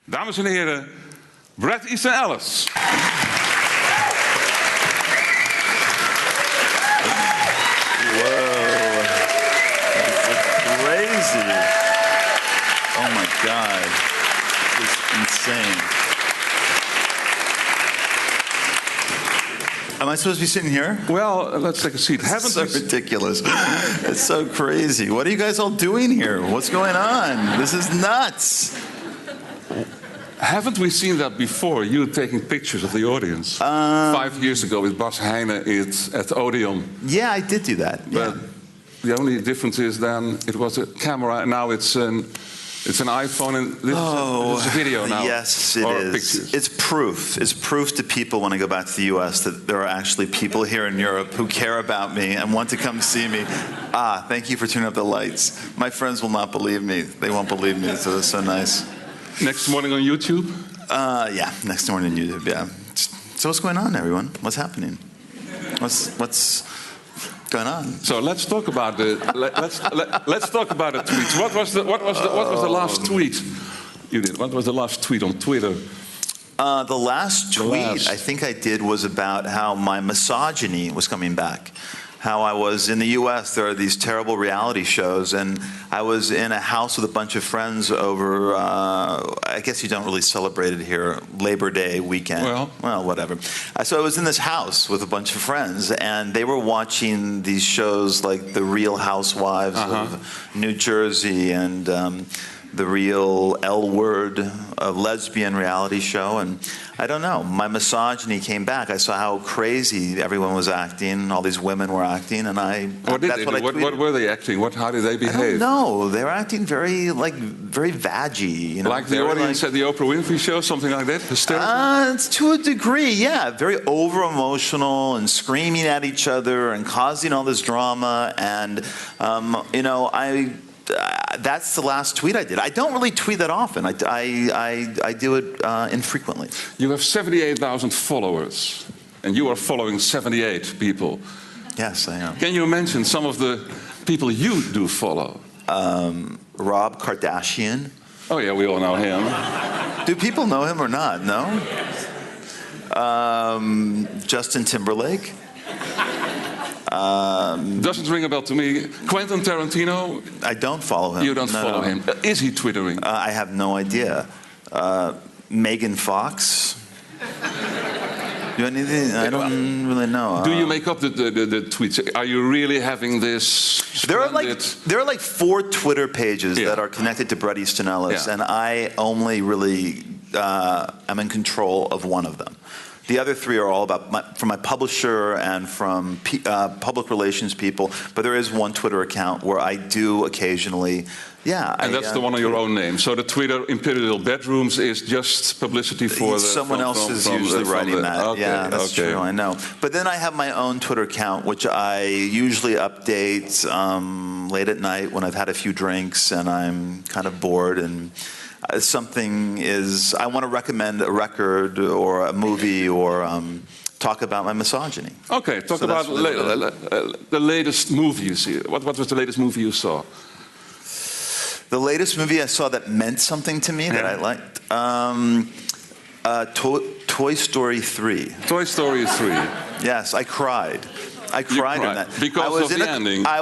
Dames en heren, Bret Easton Ellis. Whoa. That's crazy. Oh my God. It's insane. Am I supposed to be sitting here? Well, let's take a seat. It's so ridiculous. It's so crazy. What are you guys all doing here? What's going on? This is nuts. Haven't we seen that before? You taking pictures of the audience 5 years ago with Bas Heijnen at Odeon. Yeah, I did do that. But the only difference is then it was a camera, and now it's an iPhone, and this is a video now. Yes, it is. Pictures. It's proof. It's proof to people when I go back to the U.S. that there are actually people here in Europe who care about me and want to come see me. Thank you for turning up the lights. My friends will not believe me. They won't believe me, so it's so nice. Next morning on YouTube? Yeah, next morning on YouTube, yeah. So what's going on, everyone? What's happening? What's going on? So let's talk about let's talk about the tweets. What was the last tweet you did? What was the last tweet on Twitter? The last tweet I think I did was about how my misogyny was coming back. How I was in the U.S., there are these terrible reality shows, and I was in a house with a bunch of friends over, I guess you don't really celebrate it here, Labor Day weekend. Well, whatever. So I was in this house with a bunch of friends, and they were watching these shows like The Real Housewives of New Jersey and The Real L Word, a lesbian reality show, and I don't know, my misogyny came back. I saw how crazy everyone was acting, all these women were acting, and what were they acting? How did they behave? I don't know. They were acting very vaggy. You know? Like the audience at the Oprah Winfrey Show, something like that? Hysterical? It's to a degree, yeah. Very over-emotional and screaming at each other and causing all this drama. And, that's the last tweet I did. I don't really tweet that often. I do it infrequently. You have 78,000 followers, and you are following 78 people. Yes, I am. Can you mention some of the people you do follow? Rob Kardashian. Oh yeah, we all know him. Do people know him or not? No? Justin Timberlake. Doesn't ring a bell to me. Quentin Tarantino? I don't follow him. You don't follow him. Is he twittering? I have no idea. Megan Fox? Do anything? I don't really know. Do you make up the tweets? Are you really having this? There are like 4 Twitter pages that are connected to Bret Easton Ellis, and I only really am in control of one of them. The other 3 are all from my publisher and from public relations people. But there is one Twitter account where I do occasionally, And that's the one on your own name. So the Twitter Imperial Bedrooms is just publicity for someone else is usually writing that. Okay, yeah, that's true. I know. But then I have my own Twitter account, which I usually update late at night when I've had a few drinks and I'm kind of bored and. I want to recommend a record or a movie or talk about my misogyny. Okay, talk about the latest movie you see. What was the latest movie you saw? The latest movie I saw that meant something to me that I liked? Toy Story 3. Toy Story 3. Yes, I cried. I cried on that. Because of the ending? I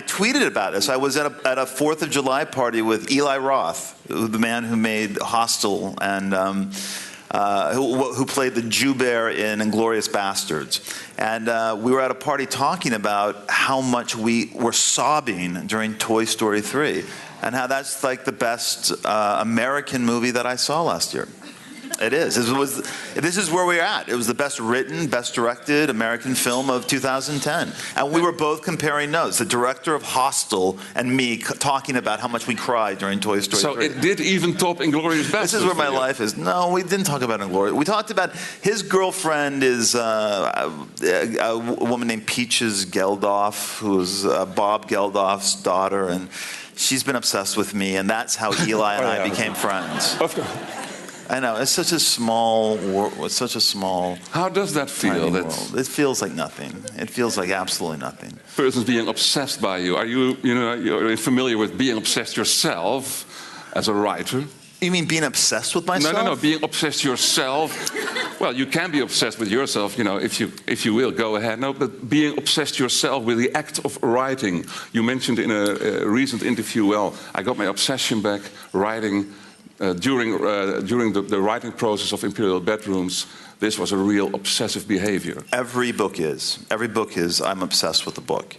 tweeted about this. I was at a 4th of July party with Eli Roth, the man who made Hostel and who played the Jew Bear in Inglourious Bastards. And we were at a party talking about how much we were sobbing during Toy Story 3 and how that's like the best American movie that I saw last year. It is. This is where we're at. It was the best written, best directed American film of 2010. And we were both comparing notes. The director of Hostel and me talking about how much we cried during Toy Story 3. So it did even top Inglourious Bastards. This is where my life is. No, we didn't talk about Inglourious. We talked about his girlfriend is a woman named Peaches Geldof, who's Bob Geldof's daughter. And she's been obsessed with me. And that's how Eli and I became friends. Of course. I know, it's such a small world. It's such a small. How does that feel? It feels like nothing. It feels like absolutely nothing. Persons being obsessed by you. Are you're familiar with being obsessed yourself as a writer? You mean being obsessed with myself? No. Being obsessed yourself. Well, you can be obsessed with yourself, if you will, go ahead. No, but being obsessed yourself with the act of writing. You mentioned in a recent interview, well, I got my obsession back writing during the writing process of Imperial Bedrooms. This was a real obsessive behavior. Every book is. I'm obsessed with the book.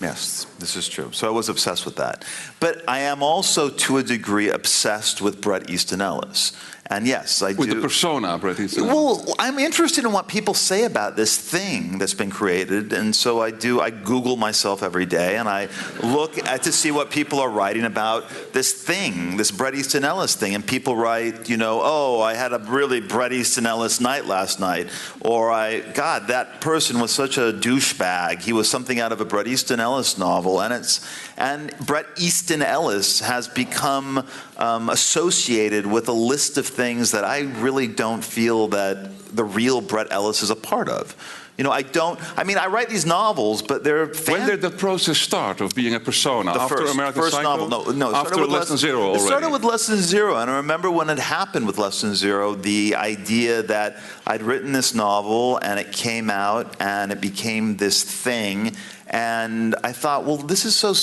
Yes, this is true. So I was obsessed with that. But I am also, to a degree, obsessed with Bret Easton Ellis. And yes, I do. With the persona, Bret Easton Ellis. Well, I'm interested in what people say about this thing that's been created. And so I Google myself every day, and I look to see what people are writing about this thing, this Bret Easton Ellis thing. And people write, oh, I had a really Bret Easton Ellis night last night. Or God, that person was such a douchebag. He was something out of a Bret Easton Ellis novel. And Bret Easton Ellis has become associated with a list of things that I really don't feel that the real Bret Ellis is a part of. I write these novels, but they're... When did the process start of being a persona? After American first Psycho? Novel. No. After Less Than Zero already? It started with Less Than Zero, and I remember when it happened with Less Than Zero, the idea that I'd written this novel, and it came out, and it became this thing, and I thought, well, this is so...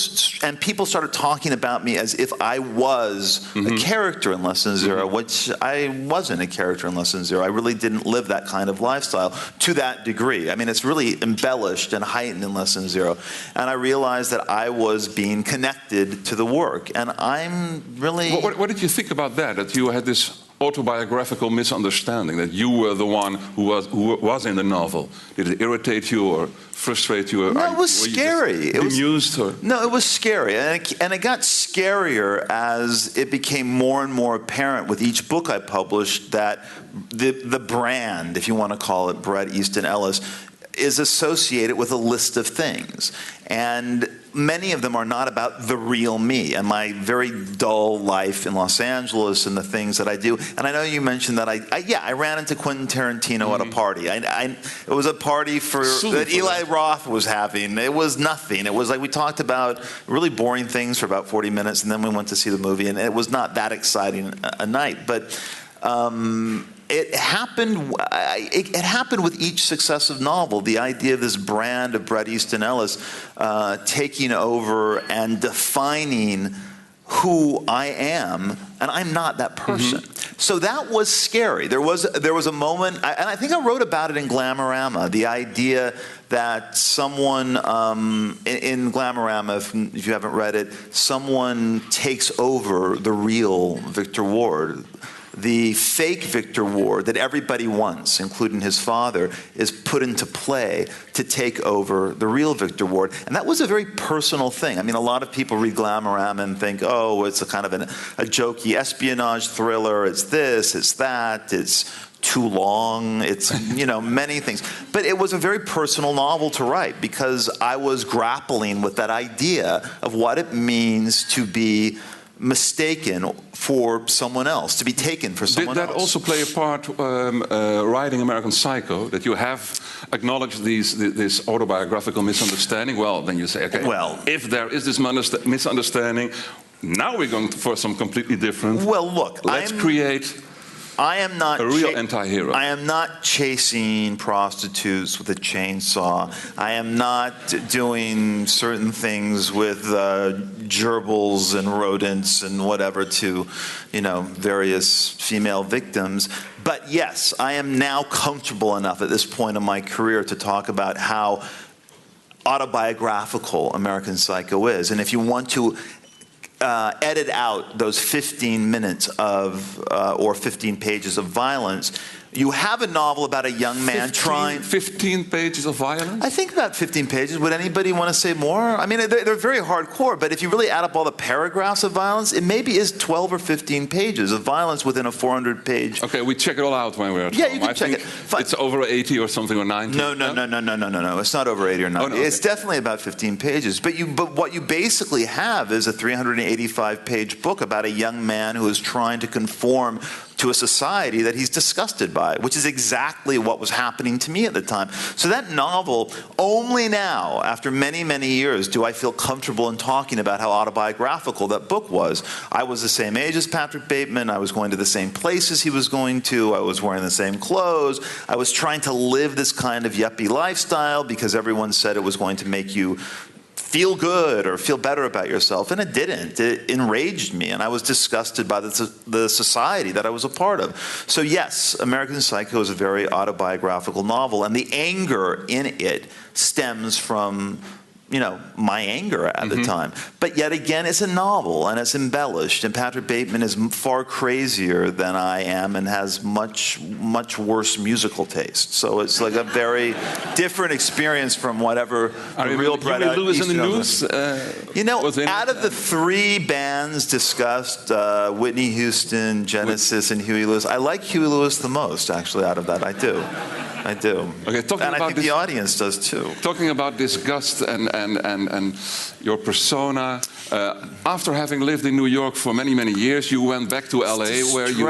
And people started talking about me as if I was a character in Less Than Zero, which I wasn't a character in Less Than Zero. I really didn't live that kind of lifestyle to that degree. I mean, it's really embellished and heightened in Less Than Zero. And I realized that I was being connected to the work. And I'm really... What did you think about that? That you had this autobiographical misunderstanding, that you were the one who was in the novel? Did it irritate you or frustrate you? No, it was scary. It was amused? No, it was scary. And it got scarier as it became more and more apparent with each book I published that the brand, if you want to call it Bret Easton Ellis, is associated with a list of things. And many of them are not about the real me and my very dull life in Los Angeles and the things that I do. And I know you mentioned that I ran into Quentin Tarantino at a party. It was a party that Eli Roth was having. It was nothing. It was like we talked about really boring things for about 40 minutes, and then we went to see the movie, and it was not that exciting a night. But it happened with each successive novel. The idea of this brand of Bret Easton Ellis taking over and defining who I am, and I'm not that person. So that was scary. There was a moment, and I think I wrote about it in Glamorama, the idea that someone in Glamorama, if you haven't read it, someone takes over the real Victor Ward. The fake Victor Ward that everybody wants, including his father, is put into play to take over the real Victor Ward. And that was a very personal thing. I mean, a lot of people read Glamorama and think, oh, it's a kind of a jokey espionage thriller. It's this, it's that, it's too long, it's, many things. But it was a very personal novel to write because I was grappling with that idea of what it means to be mistaken for someone else, to be taken for someone else. Did that also play a part writing American Psycho, that you have acknowledged this autobiographical misunderstanding? Well, then you say, okay, if there is this misunderstanding, now we're going for some completely different. Well, look, let's create I am not a real anti-hero. I am not chasing prostitutes with a chainsaw. I am not doing certain things with gerbils and rodents and whatever to, various female victims. But yes, I am now comfortable enough at this point in my career to talk about how autobiographical American Psycho is. And if you want to edit out those 15 minutes or 15 pages of violence, you have a novel about a young man 15 pages of violence? I think about 15 pages. Would anybody want to say more? I mean, they're very hardcore, but if you really add up all the paragraphs of violence, it maybe is 12 or 15 pages of violence within a 400-page... Okay, we check it all out when we're at home. Yeah, you can check it. It's over 80 or something, or 90? No. It's not over 80 or 90. It's definitely about 15 pages. But what you basically have is a 385-page book about a young man who is trying to conform to a society that he's disgusted by, which is exactly what was happening to me at the time. So that novel, only now, after many, many years, do I feel comfortable in talking about how autobiographical that book was. I was the same age as Patrick Bateman. I was going to the same places he was going to. I was wearing the same clothes. I was trying to live this kind of yuppie lifestyle because everyone said it was going to make you feel good or feel better about yourself, and it didn't. It enraged me, and I was disgusted by the society that I was a part of. So yes, American Psycho is a very autobiographical novel, and the anger in it stems from my anger at the time. But yet again, it's a novel, and it's embellished, and Patrick Bateman is far crazier than I am and has much, much worse musical taste. So it's like a very different experience from whatever the real Bret Easton Ellis. Out of the three bands discussed, Whitney Houston, Genesis, and Huey Lewis, I like Huey Lewis the most, actually, out of that. I do. Okay, and I think the audience does too. Talking about disgust and your persona, after having lived in New York for many, many years, you went back to LA where you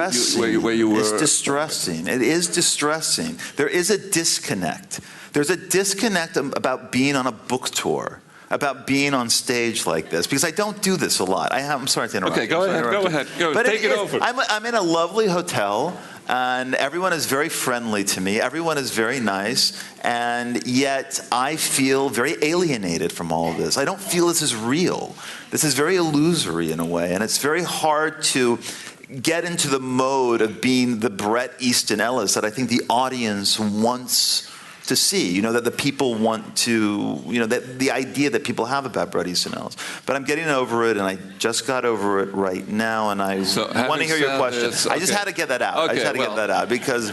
were. It's distressing. It is distressing. There is a disconnect. There's a disconnect about being on a book tour, about being on stage like this, because I don't do this a lot. I'm sorry to interrupt. Okay, go ahead. Take it over. I'm in a lovely hotel, and everyone is very friendly to me. Everyone is very nice, and yet I feel very alienated from all of this. I don't feel this is real. This is very illusory in a way, and it's very hard to get into the mode of being the Bret Easton Ellis that I think the audience wants to see, that the people want to, that the idea that people have about Bret Easton Ellis. But I'm getting over it, and I just got over it right now, and I want to hear your question. I just had to get that out. Okay, I just had to get that out because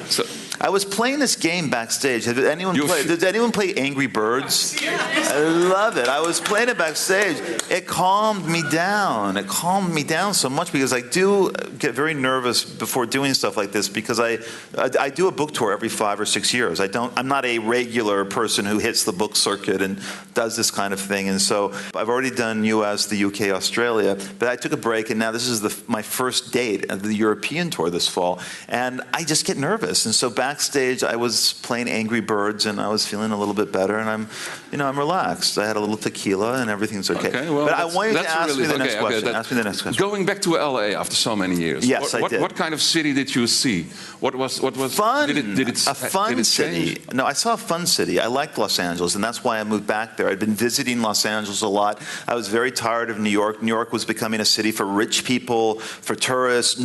I was playing this game backstage. Did anyone play Angry Birds? I love it. I was playing it backstage. It calmed me down. It calmed me down so much because I do get very nervous before doing stuff like this because I do a book tour every 5 or 6 years. I'm not a regular person who hits the book circuit and does this kind of thing. And so I've already done US, the UK, Australia, but I took a break, and now this is my first date of the European tour this fall. And I just get nervous. And so backstage, I was playing Angry Birds, and I was feeling a little bit better, and I'm relaxed. I had a little tequila, and everything's okay. But I want you to ask me the next question. Ask me the next question. Going back to LA after so many years. Yes, I did. What kind of city did you see? What was fun? Did it a fun city. No, I saw a fun city. I liked Los Angeles, and that's why I moved back there. I'd been visiting Los Angeles a lot. I was very tired of New York. New York was becoming a city for rich people, for tourists.